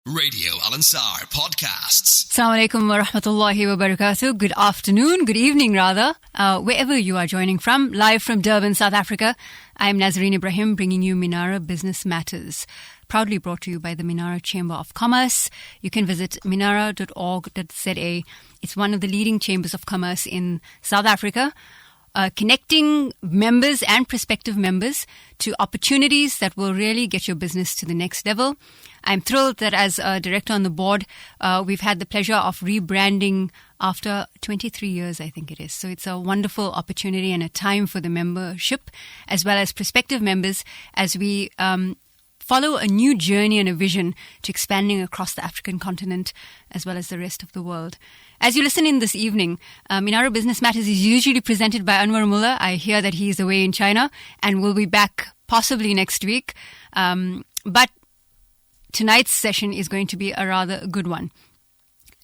Radio Al Ansar podcasts. Assalamu alaikum wa rahmatullahi wa barakatuh. Good afternoon, good evening rather, wherever you are joining from. Live from Durban, South Africa, I am Nazreen Ibrahim bringing you Minara Business Matters. Proudly brought to you by the Minara Chamber of Commerce. You can visit minara.org.za. It's one of the leading chambers of commerce in South Africa, connecting members and prospective members to opportunities that will really get your business to the next level. I'm thrilled that as a director on the board, we've had the pleasure of rebranding after 23 years, I think it is. So it's a wonderful opportunity and a time for the membership as well as prospective members as we follow a new journey and a vision to expanding across the African continent as well as the rest of the world. As you listen in this evening, Minara Business Matters is usually presented by Anwar Mullah. I hear that he is away in China and will be back possibly next week. But tonight's session is going to be a rather good one.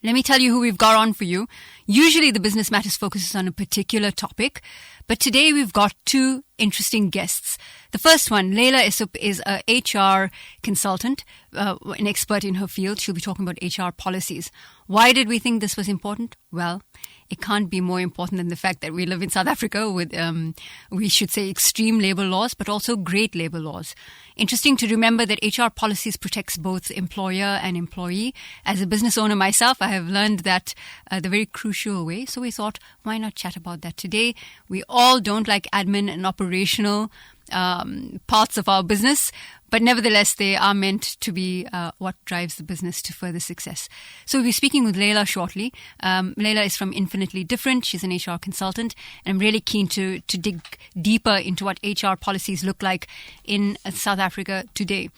Let me tell you who we've got on for you. Usually the Business Matters focuses on a particular topic, but today we've got two interesting guests. The first one, Leila Essop, is a HR consultant, an expert in her field. She'll be talking about HR policies. Why did we think this was important? Well, it can't be more important than the fact that we live in South Africa with, we should say, extreme labor laws, but also great labor laws. Interesting to remember that HR policies protects both employer and employee. As a business owner myself, I have learned that the very crucial way. So we thought, why not chat about that today? We all don't like admin and operational parts of our business, but nevertheless, they are meant to be what drives the business to further success. So we'll be speaking with Leila shortly. Leila is from Infinitely Different. She's an HR consultant, and I'm really keen to dig deeper into what HR policies look like in South Africa today.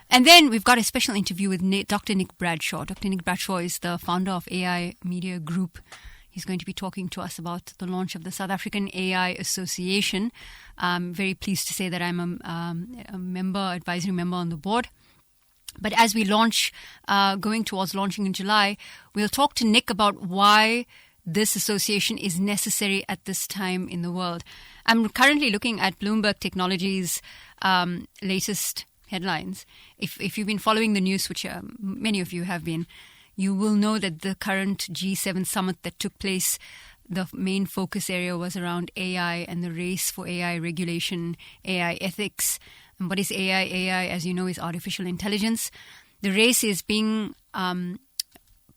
And then we've got a special interview with Dr. Nick Bradshaw. Dr. Nick Bradshaw is the founder of AI Media Group. He's going to be talking to us about the launch of the South African AI Association. I'm very pleased to say that I'm a member, advisory member on the board. But as we launch, going towards launching in July, we'll talk to Nick about why this association is necessary at this time in the world. I'm currently looking at Bloomberg Technologies' latest headlines. If you've been following the news, which many of you have been, you will know that the current G7 summit that took place, the main focus area was around AI and the race for AI regulation, AI ethics. And what is AI? AI, as you know, is artificial intelligence. The race is being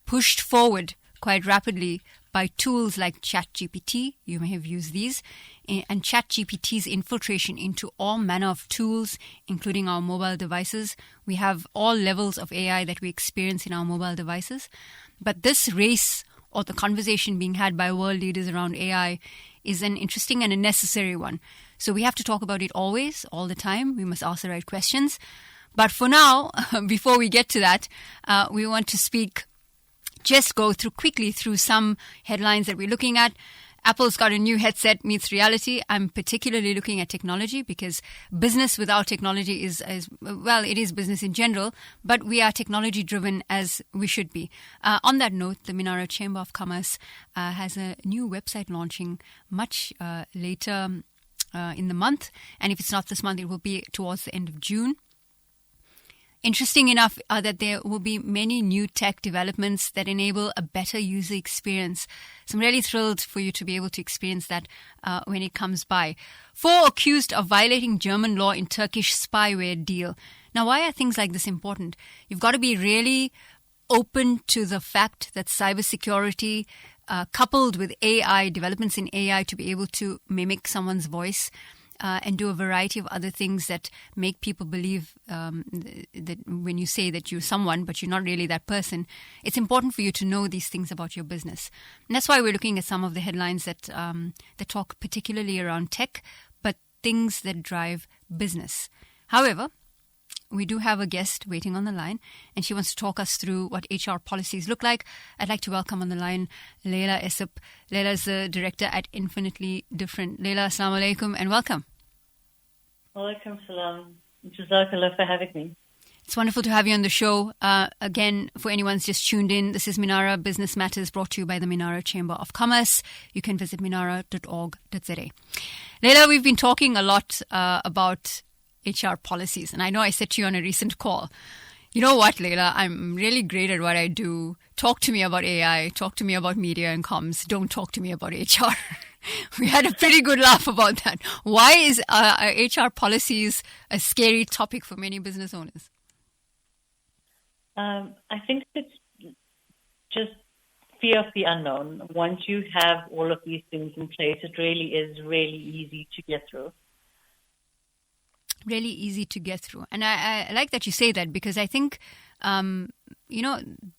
pushed forward quite rapidly by tools like ChatGPT. You may have used these. And ChatGPT's infiltration into all manner of tools, including our mobile devices. We have all levels of AI that we experience in our mobile devices. But this race, or the conversation being had by world leaders around AI, is an interesting and a necessary one. So we have to talk about it always, all the time. We must ask the right questions. But for now, before we get to that, we want to go quickly through some headlines that we're looking at. Apple's got a new headset meets reality. I'm particularly looking at technology because business without technology is it is business in general, but we are technology driven as we should be. On that note, the Minara Chamber of Commerce has a new website launching much later in the month. And if it's not this month, it will be towards the end of June. Interesting enough that there will be many new tech developments that enable a better user experience. So I'm really thrilled for you to be able to experience that when it comes by. 4 accused of violating German law in Turkish spyware deal. Now, why are things like this important? You've got to be really open to the fact that cybersecurity, coupled with AI, developments in AI to be able to mimic someone's voice, and do a variety of other things that make people believe that when you say that you're someone, but you're not really that person, it's important for you to know these things about your business. And that's why we're looking at some of the headlines that talk particularly around tech, but things that drive business. However, we do have a guest waiting on the line, and she wants to talk us through what HR policies look like. I'd like to welcome on the line Leila Essop. Leila is the director at Infinitely Different. Leila, assalamu alaikum and welcome. Walaikum salam. Jazakallah for having me. It's wonderful to have you on the show. Again, for anyone's just tuned in, this is Minara Business Matters brought to you by the Minara Chamber of Commerce. You can visit minara.org.za. Leila, we've been talking a lot about HR policies, and I know I said to you on a recent call, You know what, Leila? I'm really great at what I do. Talk to me about AI. Talk to me about media and comms. Don't talk to me about HR. We had a pretty good laugh about that. Why is HR policies a scary topic for many business owners? I think it's just fear of the unknown. Once you have all of these things in place, it really is really easy to get through. Really easy to get through. And I like that you say that, because I think, the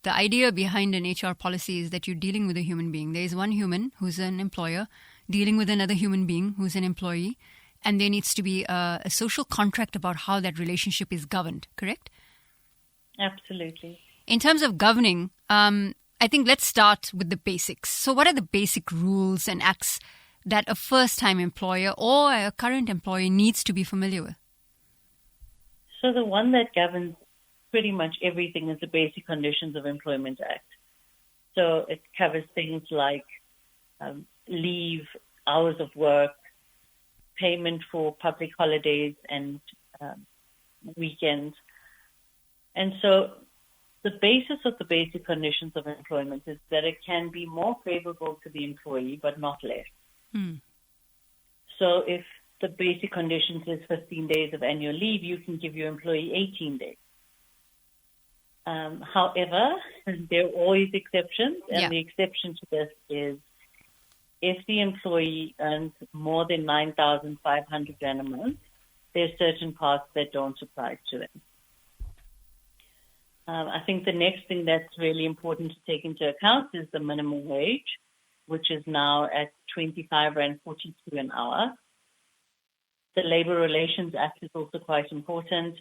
idea behind an HR policy is that you're dealing with a human being. There is one human who's an employer dealing with another human being who's an employee, and there needs to be a social contract about how that relationship is governed, correct? Absolutely. In terms of governing, I think let's start with the basics. So what are the basic rules and acts that a first-time employer or a current employee needs to be familiar with? So the one that governs pretty much everything is the Basic Conditions of Employment Act. So it covers things like leave, hours of work, payment for public holidays and weekends. And so the basis of the Basic Conditions of Employment is that it can be more favorable to the employee, but not less. So if the basic conditions is 15 days of annual leave, you can give your employee 18 days. However, there are always exceptions, and the exception to this is if the employee earns more than 9,500 Rand a month, there are certain parts that don't apply to them. I think the next thing that's really important to take into account is the minimum wage, which is now at 25 Rand 42 an hour. The Labour Relations Act is also quite important.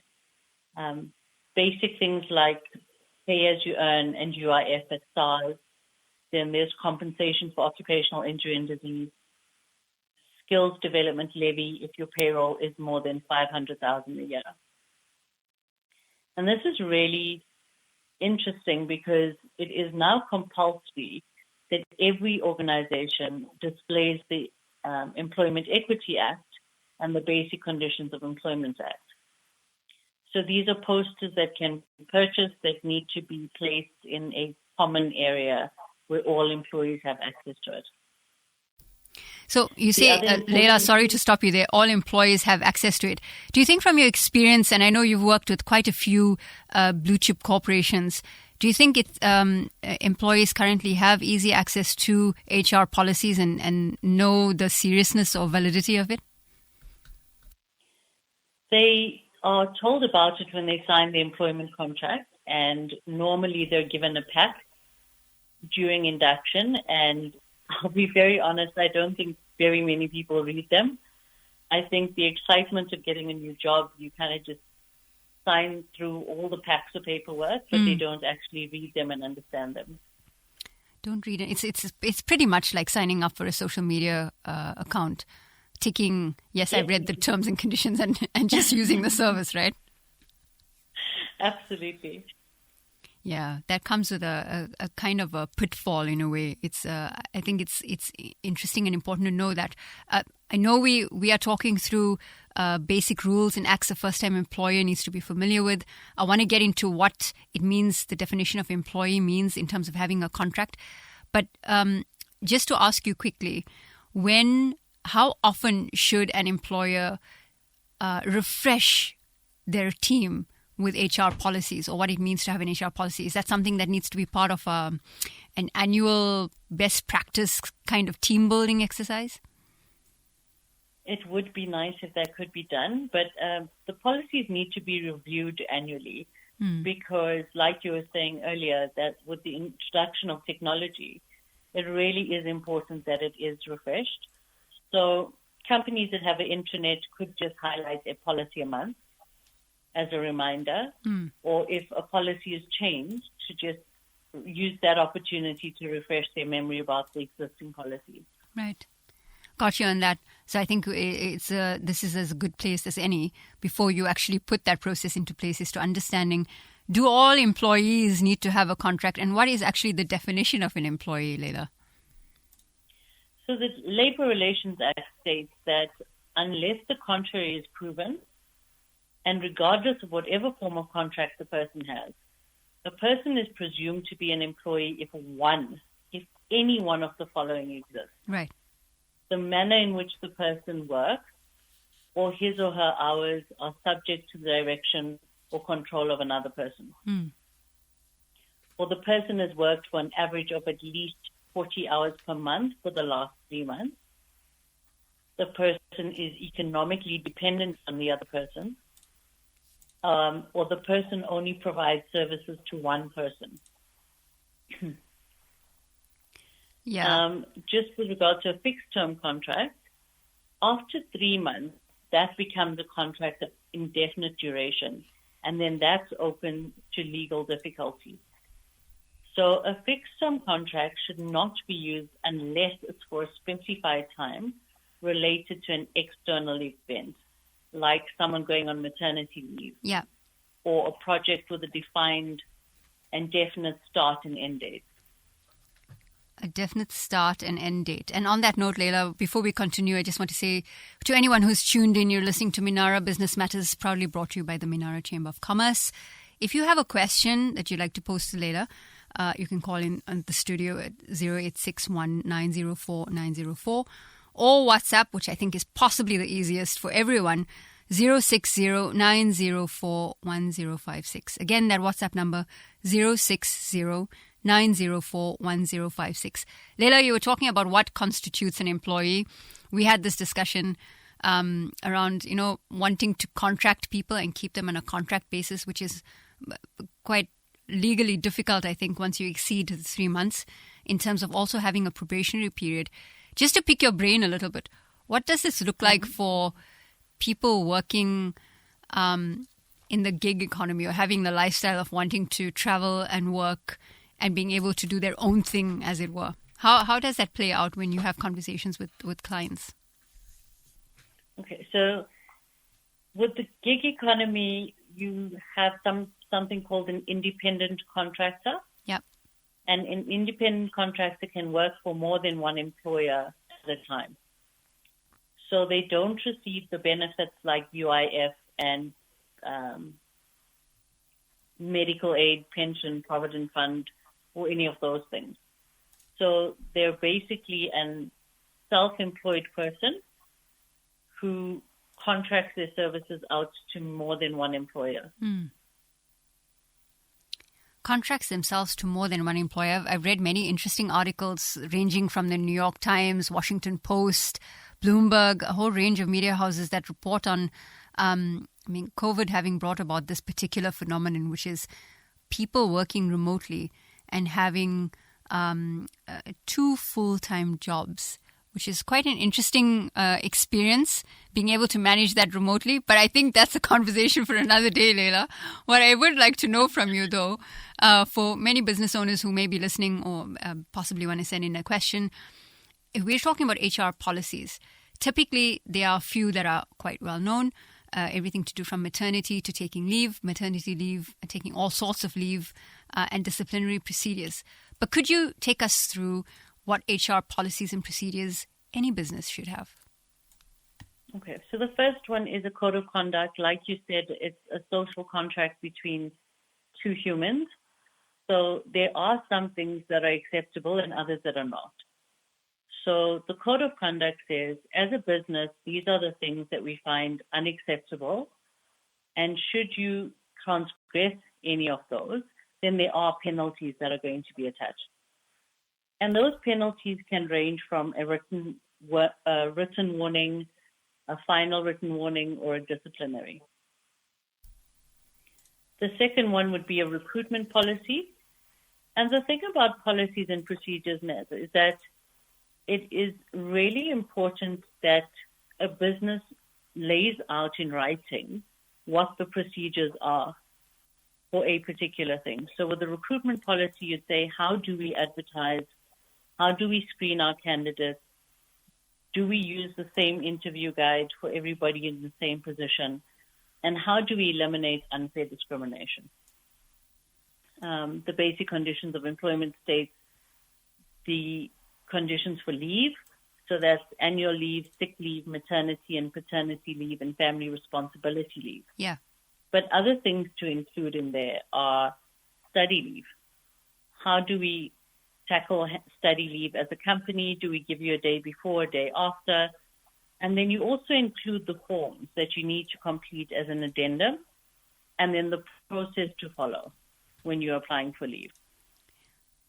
Basic things like pay as you earn and UIF at SARS. Then there's compensation for occupational injury and disease. Skills development levy if your payroll is more than 500,000 a year. And this is really interesting because it is now compulsory that every organization displays the Employment Equity Act and the Basic Conditions of Employment Act. So these are posters that can be purchased that need to be placed in a common area where all employees have access to it. So you say, Leila, sorry to stop you there, all employees have access to it. Do you think from your experience, and I know you've worked with quite a few blue chip corporations, do you think employees currently have easy access to HR policies and know the seriousness or validity of it? They are told about it when they sign the employment contract, and normally they're given a pack during induction. And I'll be very honest, I don't think very many people read them. I think the excitement of getting a new job, you kind of just sign through all the packs of paperwork, but they don't actually read them and understand them. Don't read it. It's pretty much like signing up for a social media account. Ticking, yes, I've read the terms and conditions and just using the service, right? Absolutely. Yeah, that comes with a kind of a pitfall in a way. I think it's interesting and important to know that. I know we are talking through basic rules and acts a first-time employer needs to be familiar with. I want to get into what it means, the definition of employee means in terms of having a contract. But just to ask you quickly, how often should an employer refresh their team with HR policies, or what it means to have an HR policy? Is that something that needs to be part of an annual best practice kind of team building exercise? It would be nice if that could be done, but the policies need to be reviewed annually because, like you were saying earlier, that with the introduction of technology, it really is important that it is refreshed. So companies that have an intranet could just highlight a policy a month as a reminder, or if a policy is changed, to just use that opportunity to refresh their memory about the existing policies. Right. Got you on that. So I think this is as good place as any before you actually put that process into place is to understanding, do all employees need to have a contract, and what is actually the definition of an employee, Leila? So the Labour Relations Act states that unless the contrary is proven, And regardless of whatever form of contract the person has, a person is presumed to be an employee if any one of the following exists. Right. The manner in which the person works or his or her hours are subject to the direction or control of another person. Or the person has worked for an average of at least 40 hours per month for the last 3 months. The person is economically dependent on the other person. Or the person only provides services to one person. Just with regard to a fixed-term contract, after 3 months, that becomes a contract of indefinite duration, and then that's open to legal difficulties. So a fixed-term contract should not be used unless it's for a specified time related to an external event, like someone going on maternity leave, or a project with a defined and definite start and end date. A definite start and end date. And on that note, Leila, before we continue, I just want to say to anyone who's tuned in, you're listening to Minara Business Matters, proudly brought to you by the Minara Chamber of Commerce. If you have a question that you'd like to pose to Leila, you can call in on the studio at 0861-904-904 or WhatsApp, which I think is possibly the easiest for everyone, 060-904-1056. Again, that WhatsApp number, 060-904-1056. Leila, you were talking about what constitutes an employee. We had this discussion around, wanting to contract people and keep them on a contract basis, which is quite legally difficult, I think, once you exceed the 3 months, in terms of also having a probationary period. Just to pick your brain a little bit, what does this look like for people working in the gig economy or having the lifestyle of wanting to travel and work and being able to do their own thing, as it were? How does that play out when you have conversations with clients? Okay, so with the gig economy, you have something called an independent contractor. Yep. And an independent contractor can work for more than one employer at a time. So they don't receive the benefits like UIF and medical aid, pension, provident fund, or any of those things. So they're basically a self-employed person who contracts their services out to more than one employer. Contracts themselves to more than one employer. I've read many interesting articles ranging from the New York Times, Washington Post, Bloomberg, a whole range of media houses that report on, COVID having brought about this particular phenomenon, which is people working remotely and having 2 full-time jobs, which is quite an interesting experience, being able to manage that remotely. But I think that's a conversation for another day, Leila. What I would like to know from you, though, for many business owners who may be listening or possibly want to send in a question, if we're talking about HR policies, typically there are a few that are quite well known, everything to do from maternity to taking leave, maternity leave, taking all sorts of leave, and disciplinary procedures. But could you take us through what HR policies and procedures any business should have? Okay, so the first one is a code of conduct. Like you said, it's a social contract between two humans. So there are some things that are acceptable and others that are not. So the code of conduct says, as a business, these are the things that we find unacceptable. And should you transgress any of those, then there are penalties that are going to be attached. And those penalties can range from a written warning, a final written warning, or a disciplinary. The second one would be a recruitment policy. And the thing about policies and procedures, Naz, is that it is really important that a business lays out in writing what the procedures are for a particular thing. So with the recruitment policy, you'd say, how do we advertise? How do we screen our candidates? Do we use the same interview guide for everybody in the same position? And how do we eliminate unfair discrimination? The basic conditions of employment states the conditions for leave. So that's annual leave, sick leave, maternity and paternity leave, and family responsibility leave. Yeah. But other things to include in there are study leave. How do we tackle study leave as a company? Do we give you a day before, a day after? And then you also include the forms that you need to complete as an addendum, and then the process to follow when you're applying for leave.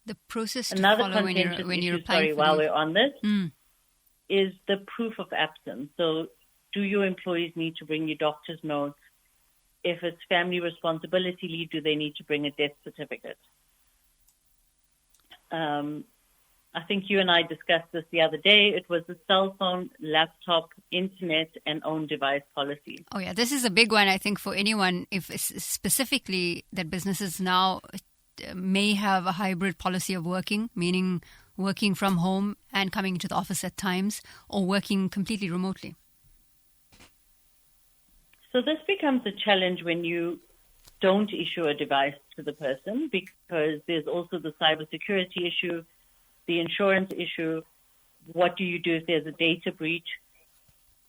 The process to Another follow when you're applying for while leave. we're on this, is the proof of absence. So do your employees need to bring you doctor's notes? If it's family responsibility leave, do they need to bring a death certificate? I think you and I discussed this the other day. It was the cell phone, laptop, internet, and own device policy. Oh, yeah. This is a big one, I think, for anyone, if specifically that businesses now may have a hybrid policy of working, meaning working from home and coming into the office at times, or working completely remotely. So this becomes a challenge when you don't issue a device to the person, because there's also the cybersecurity issue, the insurance issue. What do you do if there's a data breach?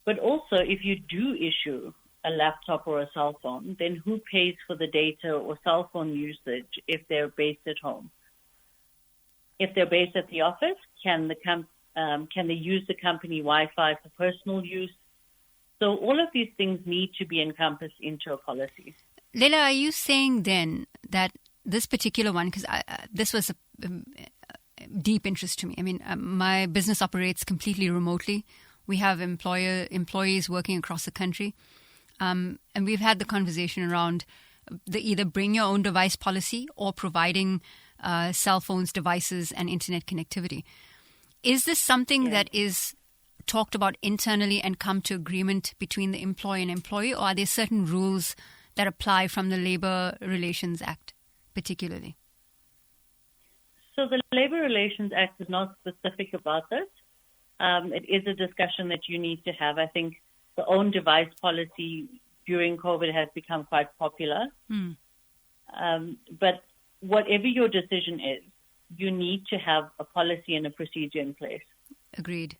But also, if you do issue a laptop or a cell phone, then who pays for the data or cell phone usage if they're based at home? If they're based at the office, can they use the company Wi-Fi for personal use? So all of these things need to be encompassed into a policy. Leila, are you saying then that this particular one, because this was a deep interest to me. I mean, my business operates completely remotely. We have employees working across the country. And we've had the conversation around the either bring your own device policy or providing cell phones, devices, and internet connectivity. Is this something that is talked about internally and come to agreement between the employer and employee, or are there certain rules that apply from the Labor Relations Act particularly? So the Labor Relations Act is not specific about this. It is a discussion that you need to have. I think the own device policy during COVID has become quite popular. But whatever your decision is, you need to have a policy and a procedure in place. Agreed.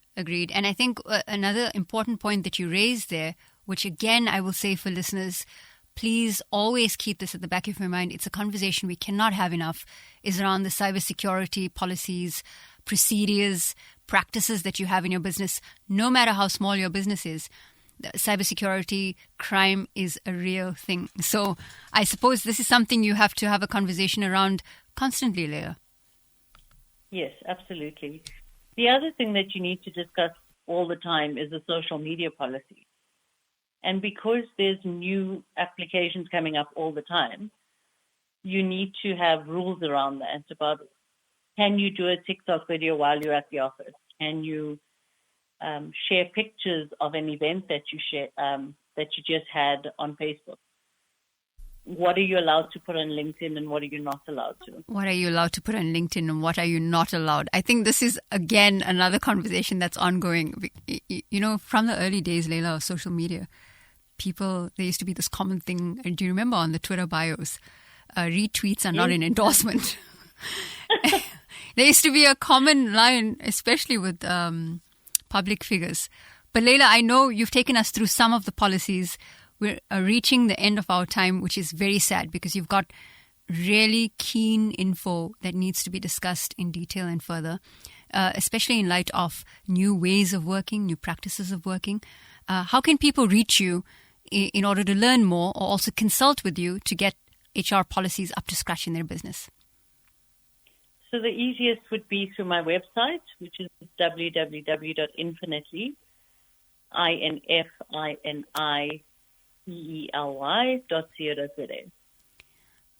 And I think another important point that you raised there, which again, I will say for listeners, please always keep this at the back of your mind. It's a conversation we cannot have enough, is around the cybersecurity policies, procedures, practices that you have in your business, no matter how small your business is. Cybersecurity crime is a real thing. So I suppose this is something you have to have a conversation around constantly, Leila. Yes, absolutely. The other thing that you need to discuss all the time is the social media policy. And because there's new applications coming up all the time, you need to have rules around that about, can you do a TikTok video while you're at the office? Can you share pictures of an event that you share that you just had on Facebook? What are you allowed to put on LinkedIn and what are you not allowed to? What are you allowed to put on LinkedIn and what are you not allowed? I think this is, again, another conversation that's ongoing. You know, from the early days, Leila, of social media, there used to be this common thing. Do you remember on the Twitter bios, retweets are not an endorsement? There used to be a common line, especially with public figures. But Leila, I know you've taken us through some of the policies. We're reaching the end of our time, which is very sad because you've got really keen info that needs to be discussed in detail and further, especially in light of new ways of working, new practices of working. How can people reach you in order to learn more or also consult with you to get HR policies up to scratch in their business? So the easiest would be through my website, which is www.infinitely, INFINITELY.co.za.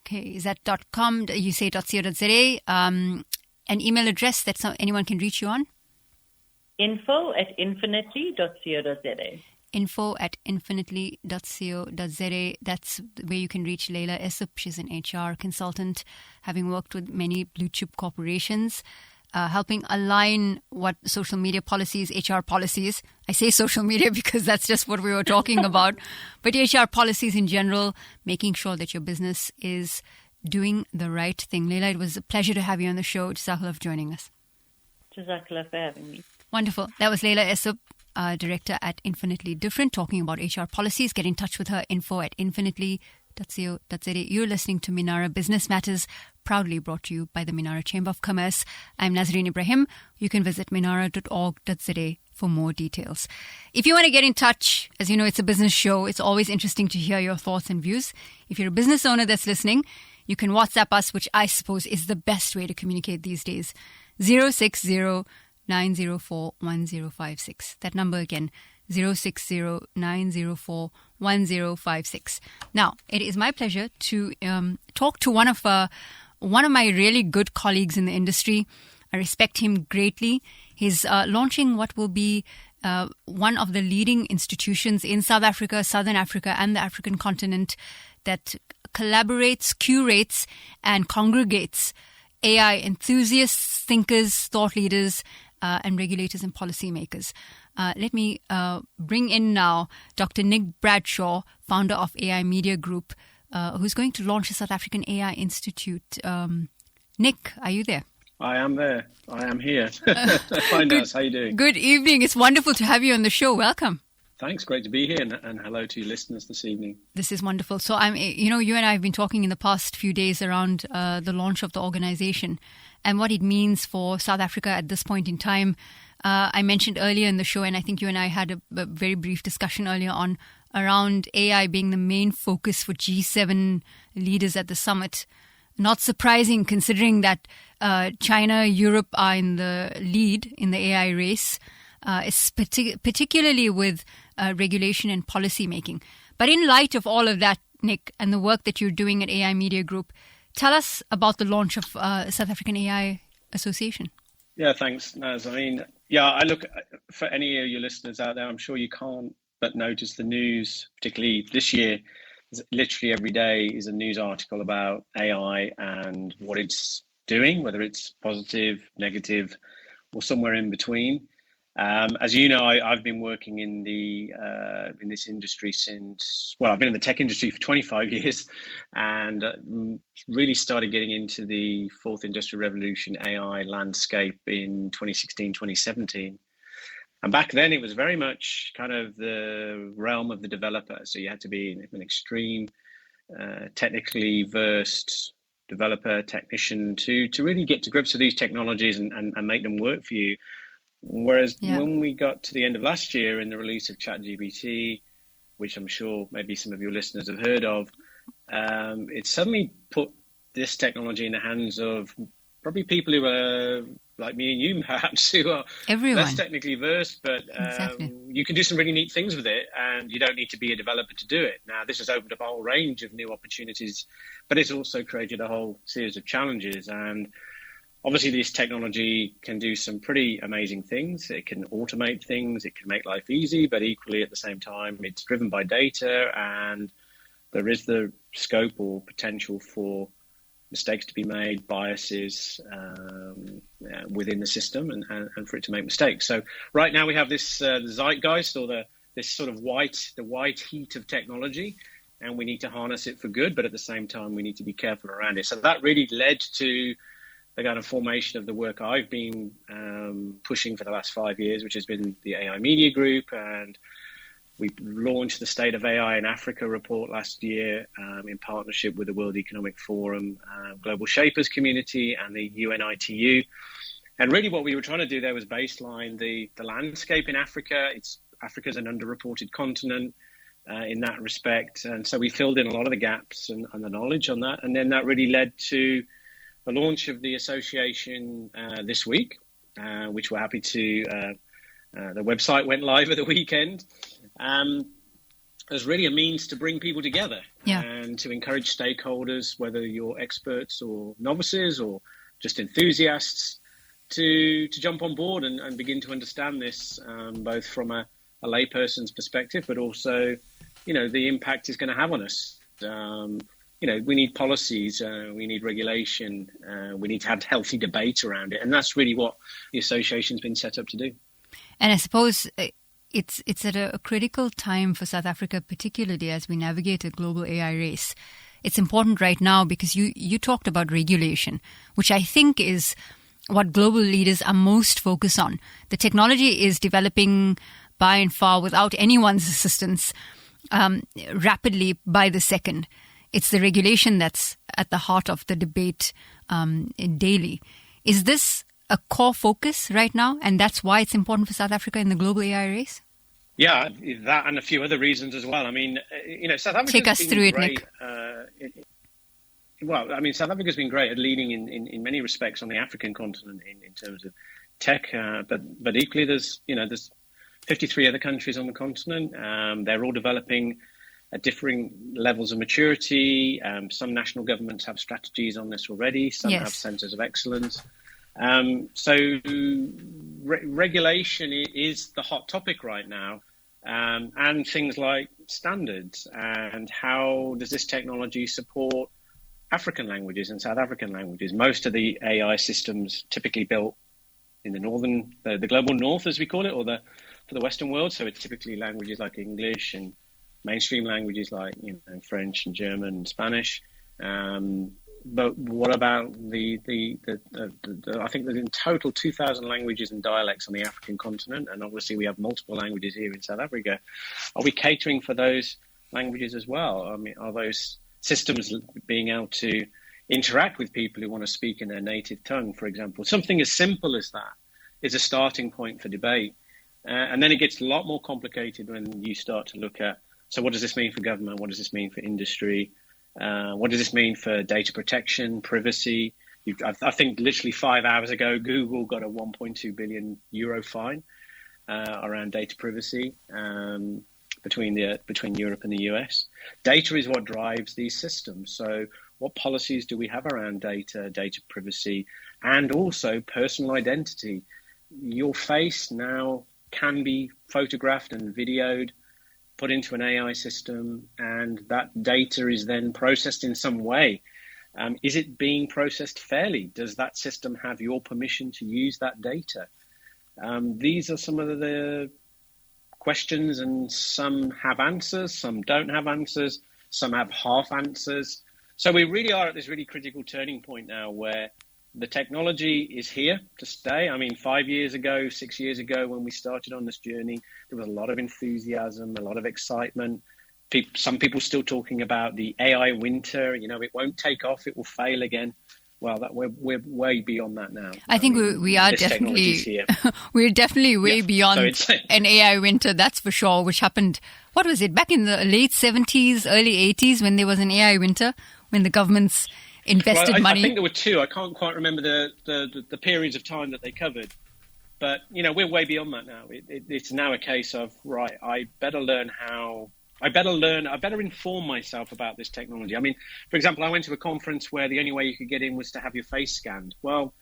Okay, is that .com? You say .co.za. An email address that anyone can reach you on? info@infinitely.co.za. info@infinitely.co.za. That's where you can reach Leila Essop. She's an HR consultant, having worked with many blue chip corporations, helping align what social media policies, HR policies. I say social media because that's just what we were talking about. But HR policies in general, making sure that your business is doing the right thing. Leila, it was a pleasure to have you on the show. Jazakallah for joining us. Jazakallah for having me. Wonderful. That was Leila Essop, Director at Infinitely Different, talking about HR policies. Get in touch with her, info@infinitely.co.za. You're listening to Minara Business Matters, proudly brought to you by the Minara Chamber of Commerce. I'm Nazreen Ibrahim. You can visit minara.org.za for more details. If you want to get in touch, as you know, it's a business show. It's always interesting to hear your thoughts and views. If you're a business owner that's listening, you can WhatsApp us, which I suppose is the best way to communicate these days. 060-904-1056. That number again, 060-904-1056. Now, it is my pleasure to talk to one of my really good colleagues in the industry. I respect him greatly. He's launching what will be one of the leading institutions in South Africa, Southern Africa, and the African continent that collaborates, curates, and congregates AI enthusiasts, thinkers, thought leaders, and regulators and policymakers. Let me bring in now Dr. Nick Bradshaw, founder of AI Media Group, who's going to launch the South African AI Institute. Nick, are you there? I am there. I am here. Hi, Naz. How are you doing? Good evening. It's wonderful to have you on the show. Welcome. Thanks. Great to be here, and hello to your listeners this evening. This is wonderful. So, you and I have been talking in the past few days around the launch of the organization and what it means for South Africa at this point in time. I mentioned earlier in the show, and I think you and I had a very brief discussion earlier on around AI being the main focus for G7 leaders at the summit. Not surprising, considering that China, Europe are in the lead in the AI race, particularly with regulation and policy making. But in light of all of that, Nick, and the work that you're doing at AI Media Group, tell us about the launch of South African AI Association. Yeah, thanks, Naz. I look, for any of your listeners out there, I'm sure you can't but notice the news, particularly this year. Literally every day is a news article about AI and what it's doing, whether it's positive, negative, or somewhere in between. As you know, I've been working in this industry I've been in the tech industry for 25 years, and really started getting into the fourth industrial revolution AI landscape in 2016, 2017. And back then, it was very much kind of the realm of the developer. So you had to be an extreme, technically versed developer, technician to really get to grips with these technologies and make them work for you. Whereas when we got to the end of last year in the release of ChatGPT, which I'm sure maybe some of your listeners have heard of, it suddenly put this technology in the hands of probably people who are like me and you, perhaps, who are less technically versed, but exactly. You can do some really neat things with it, and you don't need to be a developer to do it. Now, this has opened up a whole range of new opportunities, but it's also created a whole series of challenges. And obviously, this technology can do some pretty amazing things. It can automate things. It can make life easy, but equally at the same time, it's driven by data, and there is the scope or potential for mistakes to be made, biases within the system, and for it to make mistakes. So right now we have this the zeitgeist, or this sort of the white heat of technology, and we need to harness it for good, but at the same time we need to be careful around it. So that really led to the kind of formation of the work I've been pushing for the last 5 years, which has been the AI Media Group. And we launched the State of AI in Africa report last year in partnership with the World Economic Forum, Global Shapers community, and the UNITU. And really what we were trying to do there was baseline the landscape in Africa. Africa's an underreported continent in that respect. And so we filled in a lot of the gaps and the knowledge on that. And then that really led to the launch of the association this week, which we're happy to, the website went live at the weekend. As really a means to bring people together and to encourage stakeholders, whether you're experts or novices or just enthusiasts, to jump on board and begin to understand this, both from a layperson's perspective, but also, the impact it's going to have on us. We need policies, we need regulation, we need to have healthy debate around it. And that's really what the association's been set up to do. And I suppose it's at a critical time for South Africa, particularly as we navigate a global AI race. It's important right now because you talked about regulation, which I think is what global leaders are most focused on. The technology is developing by and far without anyone's assistance, rapidly by the second. It's the regulation that's at the heart of the debate daily. Is this a core focus right now, and that's why it's important for South Africa in the global AI race? Yeah, that and a few other reasons as well. I mean, South Africa's Take us been through it, great. Nick. South Africa's been great at leading in many respects on the African continent in terms of tech, but equally there's 53 other countries on the continent. They're all developing at differing levels of maturity. Some national governments have strategies on this already. Some have centres of excellence. Regulation is the hot topic right now, and things like standards and how does this technology support African languages and South African languages. Most of the AI systems typically built in the global north, as we call it, or for the Western world. So it's typically languages like English and mainstream languages like French and German and Spanish. But what about the I think there's in total 2,000 languages and dialects on the African continent, and obviously we have multiple languages here in South Africa. Are we catering for those languages as well? I mean, are those systems being able to interact with people who want to speak in their native tongue, for example? Something as simple as that is a starting point for debate. And then it gets a lot more complicated when you start to look at, so what does this mean for government? What does this mean for industry? What does this mean for data protection, privacy? I think literally 5 hours ago, Google got a 1.2 billion euro fine around data privacy between Europe and the US. Data is what drives these systems. So what policies do we have around data privacy, and also personal identity? Your face now can be photographed and videoed, put into an AI system, and that data is then processed in some way. Is it being processed fairly? Does that system have your permission to use that data? These are some of the questions, and some have answers, some don't have answers, some have half answers. So we really are at this really critical turning point now where the technology is here to stay. I mean, 5 years ago, 6 years ago, when we started on this journey, there was a lot of enthusiasm, a lot of excitement. Some people still talking about the AI winter. It won't take off, it will fail again. Well, we're way beyond that now. I think we are definitely we're definitely way beyond an AI winter, that's for sure, which happened, what was it, back in the late 70s, early 80s, when there was an AI winter, when the governments invested money. I think there were two. I can't quite remember the periods of time that they covered. But, we're way beyond that now. It's now a case of, right, I better inform myself about this technology. I mean, for example, I went to a conference where the only way you could get in was to have your face scanned. Well,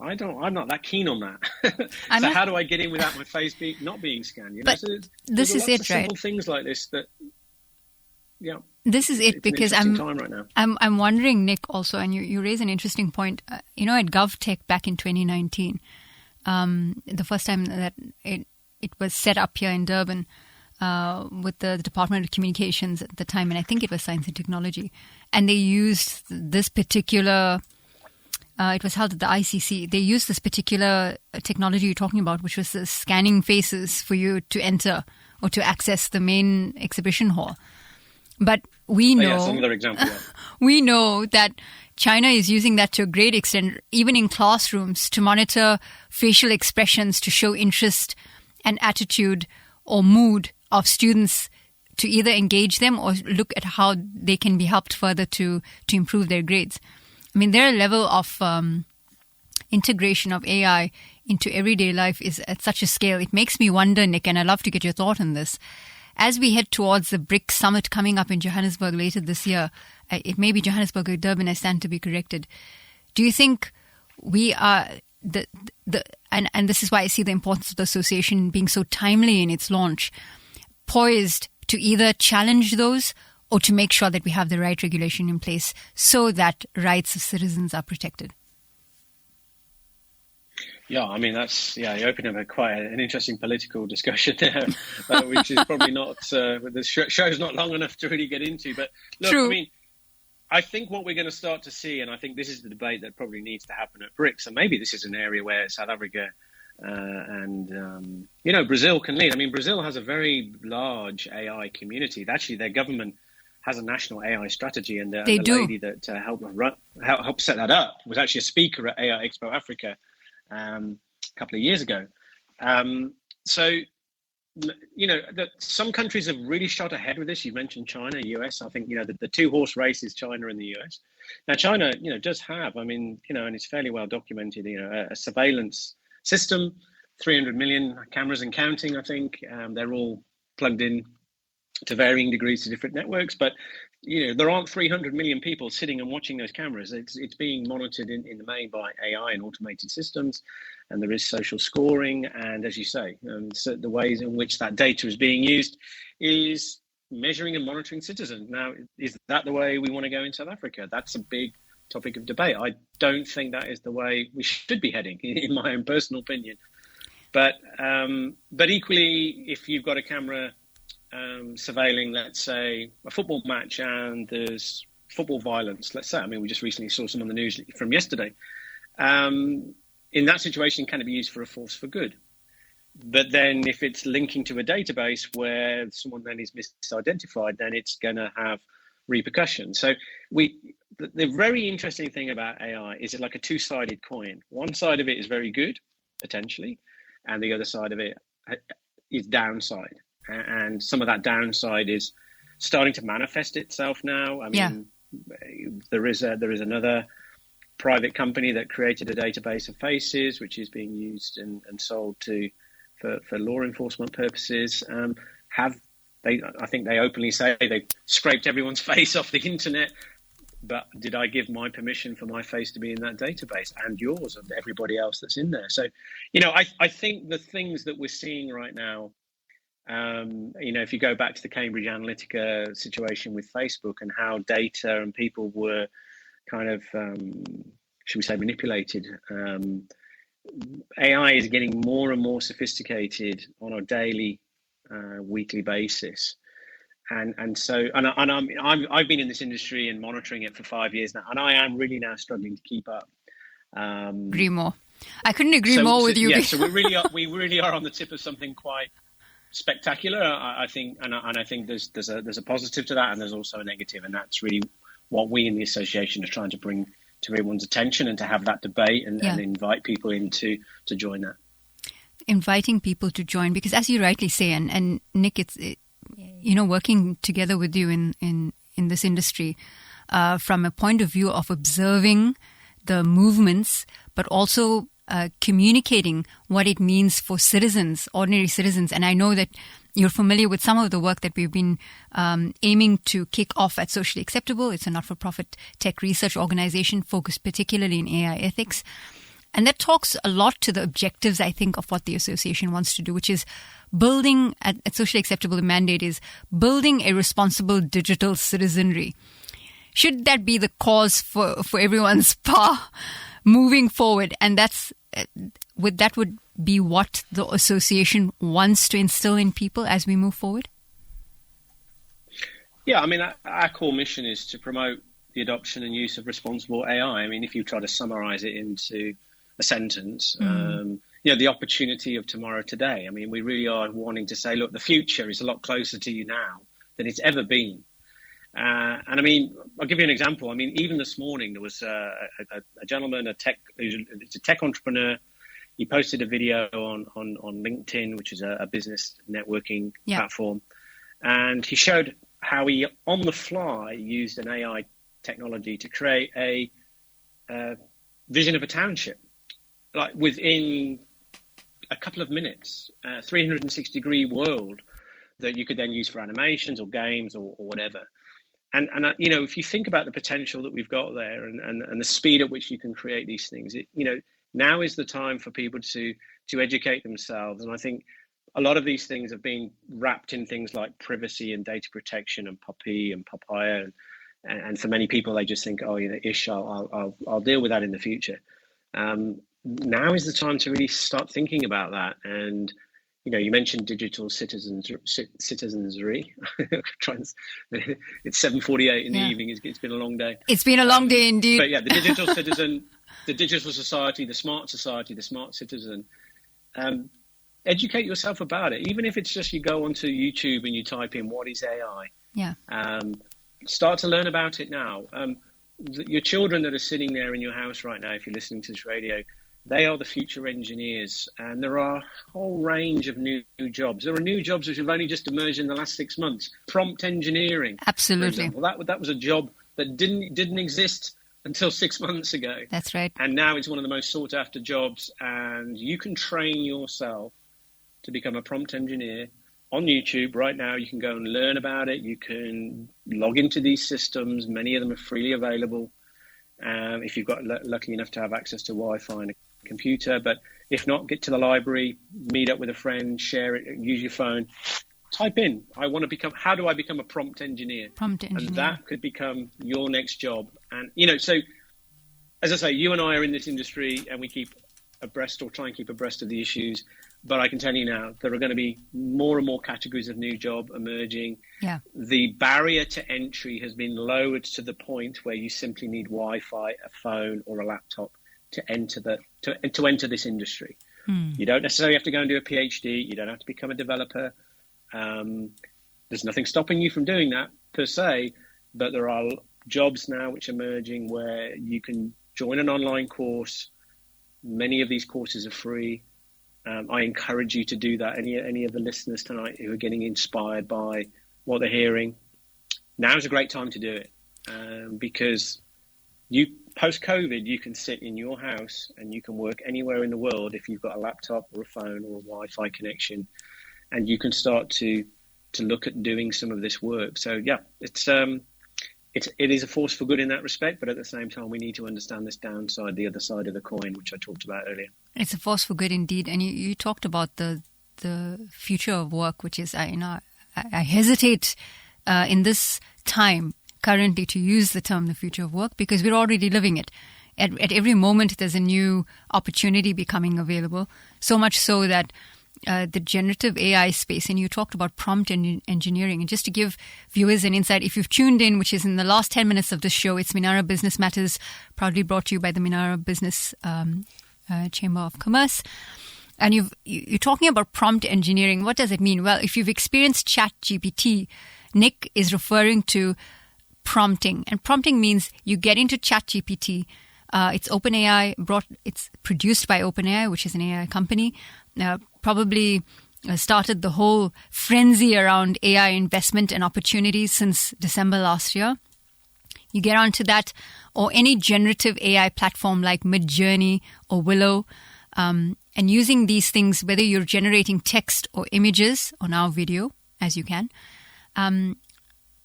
I'm not that keen on that. How do I get in without my face not being scanned? But so this is it, right? Simple things like this that, yeah. This is it, because time right now. I'm wondering, Nick, also, and you raise an interesting point. At GovTech back in 2019, the first time that it was set up here in Durban, with the Department of Communications at the time, and I think it was Science and Technology, and they used this particular, it was held at the ICC, they used this particular technology you're talking about, which was the scanning faces for you to enter or to access the main exhibition hall. But we know, yes, another example. We know that China is using that to a great extent, even in classrooms, to monitor facial expressions, to show interest and attitude or mood of students, to either engage them or look at how they can be helped further to improve their grades. I mean, their level of integration of AI into everyday life is at such a scale. It makes me wonder, Nick, and I'd love to get your thought on this. As we head towards the BRICS summit coming up in Johannesburg later this year, it may be Johannesburg or Durban, I stand to be corrected. Do you think we are and this is why I see the importance of the association being so timely in its launch, poised to either challenge those or to make sure that we have the right regulation in place so that rights of citizens are protected? Yeah, I mean, you open up quite an interesting political discussion there, which is probably not, the show's not long enough to really get into. But look, True. I mean, I think what we're going to start to see, and I think this is the debate that probably needs to happen at BRICS, and maybe this is an area where South Africa and Brazil can lead. I mean, Brazil has a very large AI community. Actually, their government has a national AI strategy, and the do. lady that helped set that up was actually a speaker at AI Expo Africa a couple of years ago. So, that some countries have really shot ahead with this. You mentioned China, US. I think the two-horse race is China and the US. Now, China, does have, and it's fairly well documented, a surveillance system, 300 million cameras and counting. I think they're all plugged in to varying degrees to different networks, but there aren't 300 million people sitting and watching those cameras. It's being monitored in the main by AI and automated systems, and there is social scoring, and as you say, so the ways in which that data is being used is measuring and monitoring citizens. Now, is that the way we want to go in South Africa? That's a big topic of debate. I don't think that is the way we should be heading, in my own personal opinion. But equally, if you've got a camera surveilling, let's say, a football match and there's football violence, let's say, we just recently saw some on the news from yesterday. In that situation, can it be used for a force for good? But then if it's linking to a database where someone then is misidentified, then it's going to have repercussions. So the very interesting thing about AI is it's like a two-sided coin. One side of it is very good, potentially, and the other side of it is downside. And some of that downside is starting to manifest itself now. There is another private company that created a database of faces, which is being used and sold for law enforcement purposes. I think they openly say they scraped everyone's face off the internet. But did I give my permission for my face to be in that database, and yours and everybody else that's in there? So, I think the things that we're seeing right now, if you go back to the Cambridge Analytica situation with Facebook and how data and people were kind of, should we say, manipulated, AI is getting more and more sophisticated on a daily, weekly basis. I've been in this industry and monitoring it for 5 years now, and I am really now struggling to keep up. Agree more. I couldn't agree more with you. Yeah, so we really are on the tip of something quite spectacular. I think there's a positive to that, and there's also a negative, and that's really what we in the association are trying to bring to everyone's attention and to have that debate and invite people in to join that. Inviting people to join, because as you rightly say, and Nick, working together with you in this industry, from a point of view of observing the movements, but also communicating what it means for citizens, ordinary citizens. And I know that you're familiar with some of the work that we've been aiming to kick off at Socially Acceptable. It's a not-for-profit tech research organization focused particularly in AI ethics. And that talks a lot to the objectives, I think, of what the association wants to do, which is building, at Socially Acceptable, the mandate is building a responsible digital citizenry. Should that be the cause for everyone's path moving forward? And that would be what the association wants to instill in people as we move forward? Yeah, our core mission is to promote the adoption and use of responsible AI. If you try to summarize it into a sentence, the opportunity of tomorrow today. We really are wanting to say, look, the future is a lot closer to you now than it's ever been. I'll give you an example. Even this morning, there was a gentleman, he's a tech entrepreneur. He posted a video on LinkedIn, which is a business networking platform. And he showed how he, on the fly, used an AI technology to create a vision of a township. Like within a couple of minutes, 360-degree world that you could then use for animations or games or whatever. And if you think about the potential that we've got there and the speed at which you can create these things, now is the time for people to educate themselves. And I think a lot of these things have been wrapped in things like privacy and data protection and PUPI and POPIA. And for many people, they just think, I'll deal with that in the future. Now is the time to really start thinking about that. And you mentioned digital citizenry. It's 7:48 in the evening. It's been a long day. It's been a long day indeed. But yeah, the digital citizen, the digital society, the smart citizen. Educate yourself about it, even if it's just you go onto YouTube and you type in what is AI. Yeah. start to learn about it now. Your children that are sitting there in your house right now, if you're listening to this radio, they are the future engineers, and there are a whole range of new jobs. There are new jobs which have only just emerged in the last 6 months. Prompt engineering, absolutely. For example. That was a job that didn't exist until 6 months ago. That's right. And now it's one of the most sought after jobs, and you can train yourself to become a prompt engineer on YouTube right now. You can go and learn about it. You can log into these systems. Many of them are freely available. If you've got lucky enough to have access to Wi-Fi and a computer, but if not, get to the library, meet up with a friend, share it, use your phone, type in, how do I become a prompt engineer? And that could become your next job. And, so as I say, you and I are in this industry and we keep abreast or try and keep abreast of the issues. But I can tell you now, there are going to be more and more categories of new job emerging. Yeah. The barrier to entry has been lowered to the point where you simply need Wi-Fi, a phone, or a laptop to enter this industry. You don't necessarily have to go and do a PhD. You don't have to become a developer. There's nothing stopping you from doing that per se. But there are jobs now which are emerging where you can join an online course. Many of these courses are free. I encourage you to do that. Any of the listeners tonight who are getting inspired by what they're hearing, now is a great time to do it, because post-COVID, you can sit in your house and you can work anywhere in the world if you've got a laptop or a phone or a Wi-Fi connection, and you can start to look at doing some of this work. So yeah, it is a force for good in that respect, but at the same time, we need to understand this downside, the other side of the coin, which I talked about earlier. It's a force for good indeed. And you talked about the future of work, which is, I hesitate in this time currently to use the term the future of work, because we're already living it. At every moment, there's a new opportunity becoming available, so much so that the generative AI space, and you talked about prompt engineering. And just to give viewers an insight, if you've tuned in, which is in the last 10 minutes of this show, it's Minara Business Matters, proudly brought to you by the Minara Business Chamber of Commerce. And you're talking about prompt engineering. What does it mean? Well, if you've experienced ChatGPT, Nick is referring to prompting. And prompting means you get into ChatGPT. It's OpenAI it's produced by OpenAI, which is an AI company. Probably started the whole frenzy around AI investment and opportunities since December last year. You get onto that, or any generative AI platform like Midjourney or Willow, and using these things, whether you're generating text or images or now video, as you can,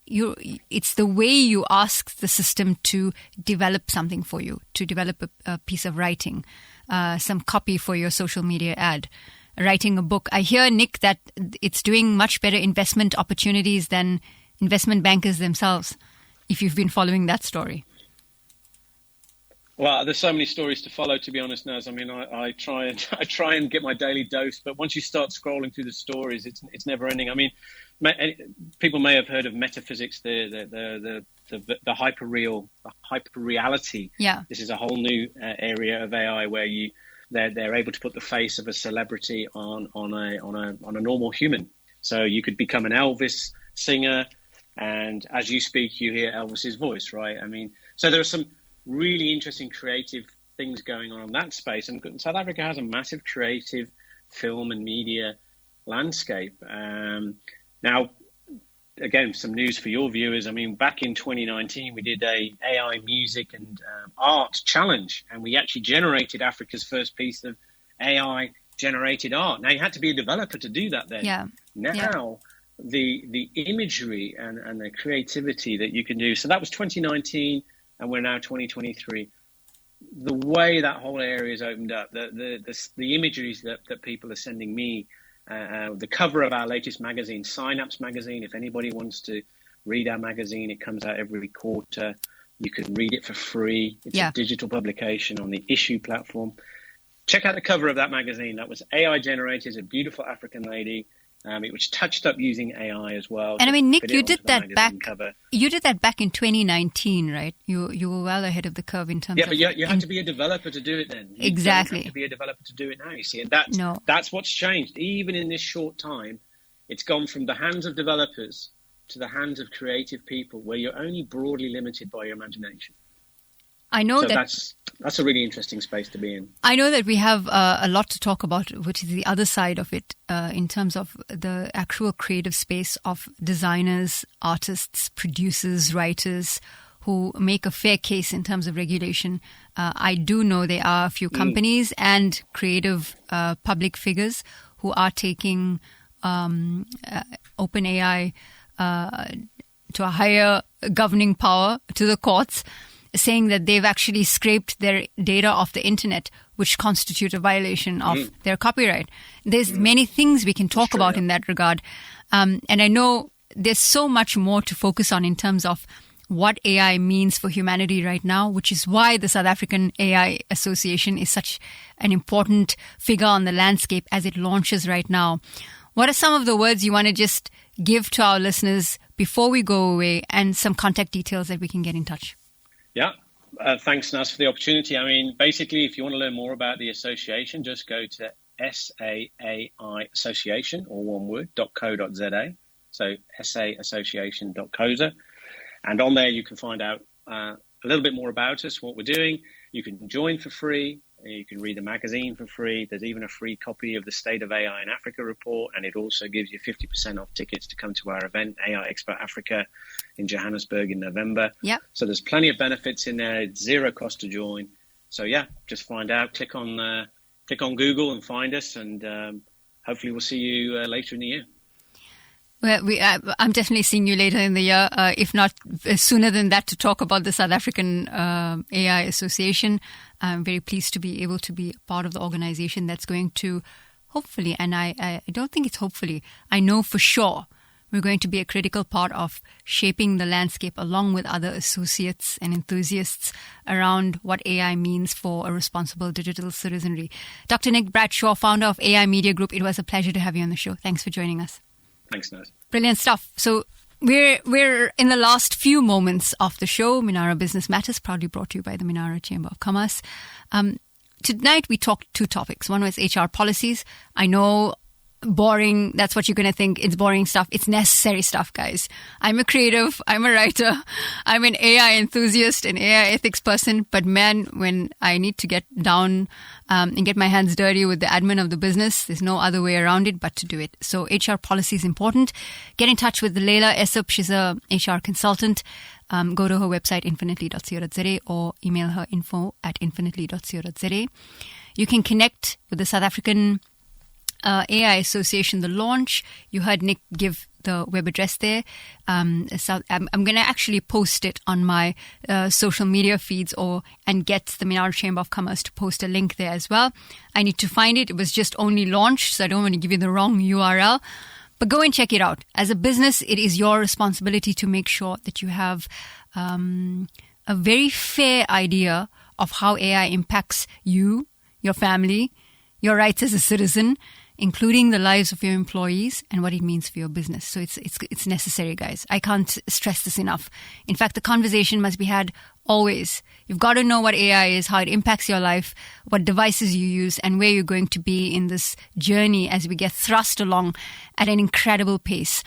it's the way you ask the system to develop something for you, to develop a piece of writing, some copy for your social media ad, writing a book. I hear, Nick, that it's doing much better investment opportunities than investment bankers themselves, if you've been following that story. Well, there's so many stories to follow, to be honest, Naz. I mean, I try and get my daily dose, but once you start scrolling through the stories, it's never ending. I mean, people may have heard of metaphysics, the hyperreal, the hyperreality. Yeah. This is a whole new area of AI where they're able to put the face of a celebrity on a normal human. So you could become an Elvis singer, and as you speak, you hear Elvis's voice, right? I mean, so there are some really interesting creative things going on in that space. And South Africa has a massive creative film and media landscape. Now, again, some news for your viewers. I mean, back in 2019, we did a AI music and art challenge, and we actually generated Africa's first piece of AI generated art. Now, you had to be a developer to do that then. Yeah. Now, the imagery and the creativity that you can do. So that was 2019. And we're now 2023. The way that whole area has opened up, the imageries that people are sending me, the cover of our latest magazine, Synapse magazine. If anybody wants to read our magazine, it comes out every quarter. You can read it for free. It's a digital publication on the Issue platform. Check out the cover of that magazine. That was AI generated, a beautiful African lady. It was touched up using AI as well. And I mean, Nick, you did that back. You did that back in 2019, right? You were well ahead of the curve in terms of. Yeah, but you had to be a developer to do it then. Exactly. You have to be a developer to do it now. You see, and that's what's changed. Even in this short time, it's gone from the hands of developers to the hands of creative people where you're only broadly limited by your imagination. I know so that that's a really interesting space to be in. I know that we have a lot to talk about, which is the other side of it, in terms of the actual creative space of designers, artists, producers, writers, who make a fair case in terms of regulation. I do know there are a few companies and creative public figures who are taking OpenAI to a higher governing power, to the courts, saying that they've actually scraped their data off the internet, which constitute a violation of their copyright. There's many things we can talk about in that regard. And I know there's so much more to focus on in terms of what AI means for humanity right now, which is why the South African AI Association is such an important figure on the landscape as it launches right now. What are some of the words you want to just give to our listeners before we go away, and some contact details that we can get in touch? Yeah. Thanks, Naz, for the opportunity. I mean, basically, if you want to learn more about the association, just go to SAAI Association, or one word, .co.za. So saassociation.co.za. And on there, you can find out a little bit more about us, what we're doing. You can join for free. You can read the magazine for free. There's even a free copy of the State of AI in Africa report, and it also gives you 50% off tickets to come to our event, AI Expo Africa, in Johannesburg in November. Yeah. So there's plenty of benefits in there. It's zero cost to join. So yeah, just find out. Click on Google and find us, and hopefully we'll see you later in the year. Well, I'm definitely seeing you later in the year, if not sooner than that, to talk about the South African AI Association. I'm very pleased to be able to be part of the organization that's going to hopefully, and I don't think it's hopefully, I know for sure we're going to be a critical part of shaping the landscape along with other associates and enthusiasts around what AI means for a responsible digital citizenry. Dr. Nick Bradshaw, founder of AI Media Group, it was a pleasure to have you on the show. Thanks for joining us. Thanks, Naz. Brilliant stuff. So we're in the last few moments of the show. Minara Business Matters, proudly brought to you by the Minara Chamber of Commerce. Tonight we talked two topics. One was HR policies. I know, boring, that's what you're going to think. It's boring stuff. It's necessary stuff, guys. I'm a creative. I'm a writer. I'm an AI enthusiast, an AI ethics person. But man, when I need to get down and get my hands dirty with the admin of the business, there's no other way around it but to do it. So HR policy is important. Get in touch with Leila Essop. She's a HR consultant. Go to her website, infinitely.co.za, or email her info@infinitely.co.za. You can connect with the South African AI Association, the launch. You heard Nick give the web address there. I'm going to actually post it on my social media feeds, and get the Minara Chamber of Commerce to post a link there as well. I need to find it. It was just only launched, so I don't want to give you the wrong URL. But go and check it out. As a business, it is your responsibility to make sure that you have a very fair idea of how AI impacts you, your family, your rights as a citizen, including the lives of your employees and what it means for your business. So it's necessary, guys. I can't stress this enough. In fact, the conversation must be had always. You've got to know what AI is, how it impacts your life, what devices you use, and where you're going to be in this journey as we get thrust along at an incredible pace.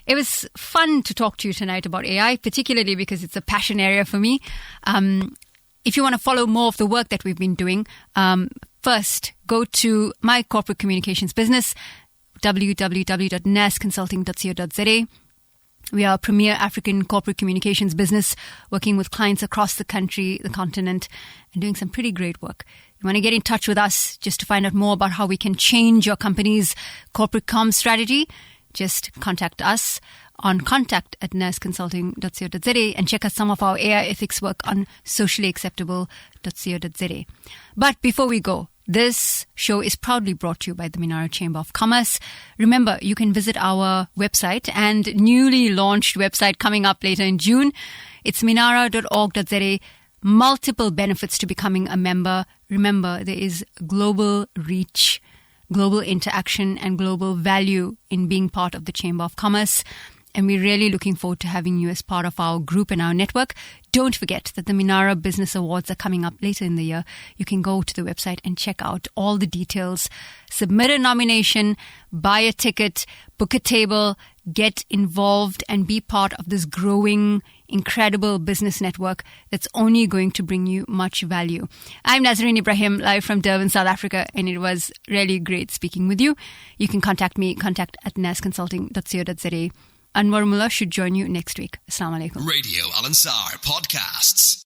It was fun to talk to you tonight about AI, particularly because it's a passion area for me. If you want to follow more of the work that we've been doing, first, go to my corporate communications business, www.nasconsulting.co.za. We are a premier African corporate communications business working with clients across the country, the continent, and doing some pretty great work. You want to get in touch with us just to find out more about how we can change your company's corporate comms strategy? Just contact us on contact@nasconsulting.co.za and check out some of our AI ethics work on sociallyacceptable.co.za. But before we go, this show is proudly brought to you by the Minara Chamber of Commerce. Remember, you can visit our website and newly launched website coming up later in June. It's minara.org.za. Multiple benefits to becoming a member. Remember, there is global reach, global interaction, and global value in being part of the Chamber of Commerce. And we're really looking forward to having you as part of our group and our network. Don't forget that the Minara Business Awards are coming up later in the year. You can go to the website and check out all the details. Submit a nomination, buy a ticket, book a table, get involved and be part of this growing, incredible business network that's only going to bring you much value. I'm Nazreen Ibrahim, live from Durban, South Africa, and it was really great speaking with you. You can contact me, contact@nasconsulting.co.za. Anwar Mullah should join you next week. Assalamu alaikum. Radio Al Ansar podcasts.